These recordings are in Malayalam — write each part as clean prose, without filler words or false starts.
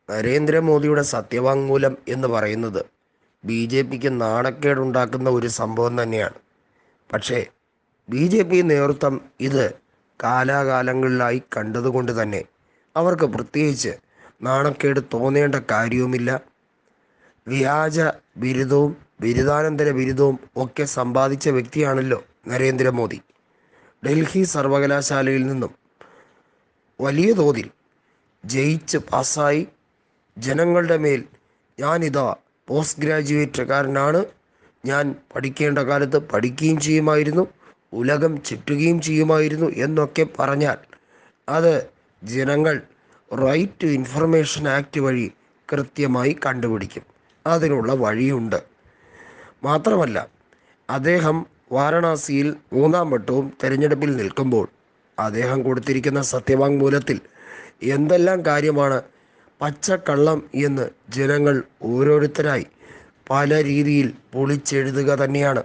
നരേന്ദ്രമോദിയുടെ സത്യവാങ്മൂലം എന്ന് പറയുന്നത് ബി ജെ പിക്ക് നാണക്കേടുണ്ടാക്കുന്ന ഒരു സംഭവം തന്നെയാണ്. പക്ഷേ ബി ജെ പി നേതൃത്വം ഇത് കാലാകാലങ്ങളിലായി കണ്ടതുകൊണ്ട് തന്നെ അവർക്ക് പ്രത്യേകിച്ച് നാണക്കേട് തോന്നേണ്ട കാര്യവുമില്ല. വ്യാജ ബിരുദവും ബിരുദാനന്തര ബിരുദവും ഒക്കെ സമ്പാദിച്ച വ്യക്തിയാണല്ലോ നരേന്ദ്രമോദി. ഡൽഹി സർവകലാശാലയിൽ നിന്നും വലിയ തോതിൽ ജയിച്ച് പാസ്സായി ജനങ്ങളുടെ മേൽ ഞാനിതാ പോസ്റ്റ് ഗ്രാജുവേറ്റുകാരനാണ്, ഞാൻ പഠിക്കേണ്ട കാലത്ത് പഠിക്കുകയും ചെയ്യുമായിരുന്നു, ഉലകം ചുറ്റുകയും ചെയ്യുമായിരുന്നു എന്നൊക്കെ പറഞ്ഞാൽ അത് ജനങ്ങൾ റൈറ്റ് ടു ഇൻഫർമേഷൻ ആക്ട് വഴി കൃത്യമായി കണ്ടുപിടിക്കും. അതിനുള്ള വഴിയുണ്ട്. മാത്രമല്ല, അദ്ദേഹം വാരണാസിയിൽ 3-ാം വട്ടവും തെരഞ്ഞെടുപ്പിൽ നിൽക്കുമ്പോൾ അദ്ദേഹം കൊടുത്തിരിക്കുന്ന സത്യവാങ്മൂലത്തിൽ എന്തെല്ലാം കാര്യമാണ് പച്ചക്കള്ളം എന്ന് ജനങ്ങൾ ഓരോരുത്തരായി പല രീതിയിൽ പൊളിച്ചെഴുതുക തന്നെയാണ്.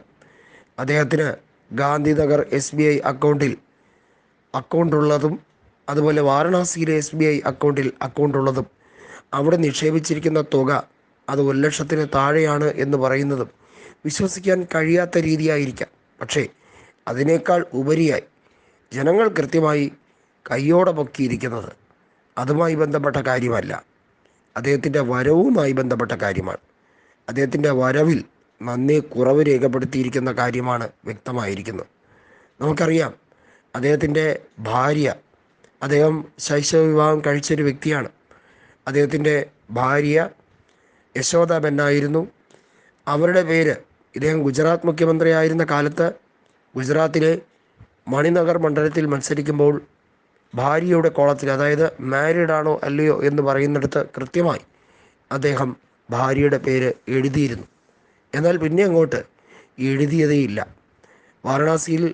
അദ്ദേഹത്തിന് ഗാന്ധിനഗർ SBI അക്കൗണ്ടുള്ളതും അതുപോലെ വാരണാസിയിലെ SBI അക്കൗണ്ടുള്ളതും അവിടെ നിക്ഷേപിച്ചിരിക്കുന്ന തുക അത് 1,00,000-ന് താഴെയാണ് എന്ന് പറയുന്നതും വിശ്വസിക്കാൻ കഴിയാത്ത രീതിയായിരിക്കാം. പക്ഷേ അതിനേക്കാൾ ഉപരിയായി ജനങ്ങൾ കൃത്യമായി കയ്യോടെ പൊക്കിയിരിക്കുന്നത് അതുമായി ബന്ധപ്പെട്ട കാര്യമല്ല, അദ്ദേഹത്തിൻ്റെ വരവുമായി ബന്ധപ്പെട്ട കാര്യമാണ്. അദ്ദേഹത്തിൻ്റെ വരവിൽ നന്നേ കുറവ് രേഖപ്പെടുത്തിയിരിക്കുന്ന കാര്യമാണ് വ്യക്തമായിരിക്കുന്നത്. നമുക്കറിയാം, അദ്ദേഹത്തിൻ്റെ ഭാര്യ, അദ്ദേഹം ശൈശവ വിവാഹം കഴിച്ചൊരു വ്യക്തിയാണ്. അദ്ദേഹത്തിൻ്റെ ഭാര്യ യശോദാബെൻ ആയിരുന്നു. അവരുടെ പേര് ഇദ്ദേഹം ഗുജറാത്ത് മുഖ്യമന്ത്രിയായിരുന്ന കാലത്ത് ഗുജറാത്തിലെ മണിനഗർ മണ്ഡലത്തിൽ മത്സരിക്കുമ്പോൾ ഭാര്യയുടെ കോളത്തിൽ, അതായത് മാരീഡ് ആണോ അല്ലയോ എന്ന് പറയുന്നിടത്ത് കൃത്യമായി അദ്ദേഹം ഭാര്യയുടെ പേര് എഴുതിയിരുന്നു. എന്നാൽ പിന്നെ അങ്ങോട്ട് എഴുതിയതേയില്ല. വാരണാസിയിൽ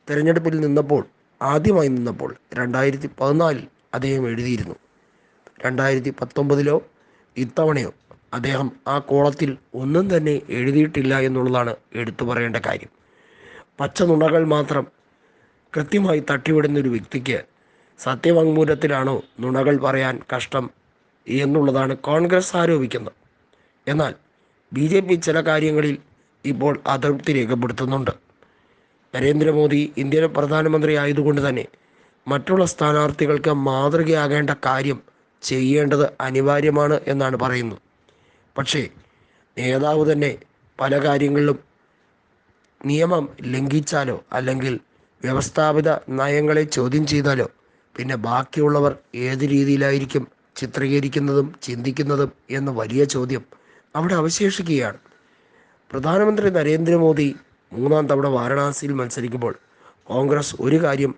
തിരഞ്ഞെടുപ്പിൽ ആദ്യമായി നിന്നപ്പോൾ 2014 അദ്ദേഹം എഴുതിയിരുന്നു. 2019 ഇത്തവണയോ അദ്ദേഹം ആ കോളത്തിൽ ഒന്നും തന്നെ എഴുതിയിട്ടില്ല എന്നുള്ളതാണ് എടുത്തു പറയേണ്ട കാര്യം. പച്ച നുണകൾ മാത്രം കൃത്യമായി തട്ടിവിടുന്നൊരു വ്യക്തിക്ക് സത്യവാങ്മൂലത്തിലാണോ നുണകൾ പറയാൻ കഷ്ടം എന്നുള്ളതാണ് കോൺഗ്രസ് ആരോപിക്കുന്നത്. എന്നാൽ BJP ചില കാര്യങ്ങളിൽ ഇപ്പോൾ അതൃപ്തി രേഖപ്പെടുത്തുന്നുണ്ട്. നരേന്ദ്രമോദി ഇന്ത്യൻ പ്രധാനമന്ത്രി ആയതുകൊണ്ട് തന്നെ മറ്റുള്ള സ്ഥാനാർത്ഥികൾക്ക് മാതൃകയാകേണ്ട കാര്യം ചെയ്യേണ്ടത് അനിവാര്യമാണ് എന്നാണ് പറയുന്നത്. പക്ഷേ നേതാവ് തന്നെ പല കാര്യങ്ങളിലും നിയമം ലംഘിച്ചാലോ അല്ലെങ്കിൽ വ്യവസ്ഥാപിത നയങ്ങളെ ചോദ്യം ചെയ്താലോ പിന്നെ ബാക്കിയുള്ളവർ ഏത് രീതിയിലായിരിക്കും ചിത്രീകരിക്കുന്നതും ചിന്തിക്കുന്നതും എന്ന വലിയ ചോദ്യം അവിടെ അവശേഷിക്കുകയാണ്. പ്രധാനമന്ത്രി നരേന്ദ്രമോദി 3-ാം തവണ വാരണാസിയിൽ മത്സരിക്കുമ്പോൾ കോൺഗ്രസ് ഒരു കാര്യം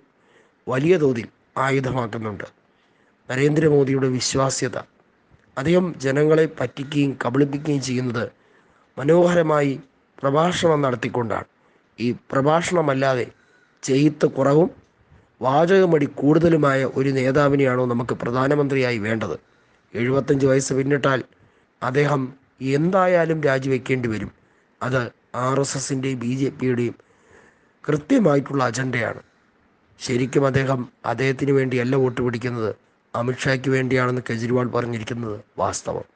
വലിയ തോതിൽ ആയുധമാക്കുന്നുണ്ട്: നരേന്ദ്രമോദിയുടെ വിശ്വാസ്യത. അദ്ദേഹം ജനങ്ങളെ പറ്റിക്കുകയും കബളിപ്പിക്കുകയും ചെയ്യുന്നത് മനോഹരമായി പ്രഭാഷണം നടത്തിക്കൊണ്ടാണ്. ഈ പ്രഭാഷണമല്ലാതെ ചെയ്ത്ത് കുറവും വാചകമടി കൂടുതലുമായ ഒരു നേതാവിനെയാണോ നമുക്ക് പ്രധാനമന്ത്രിയായി വേണ്ടത്? 75 വയസ്സ് പിന്നിട്ടാൽ അദ്ദേഹം എന്തായാലും രാജിവെക്കേണ്ടി വരും. അത് RSSൻ്റെയും BJPയുടെയും കൃത്യമായിട്ടുള്ള അജണ്ടയാണ്. ശരിക്കും അദ്ദേഹത്തിന് വേണ്ടിയല്ല വോട്ട് പിടിക്കുന്നത്, അമിത്ഷായ്ക്ക് വേണ്ടിയാണെന്ന് കെജ്രിവാൾ പറഞ്ഞിരിക്കുന്നത് വാസ്തവം.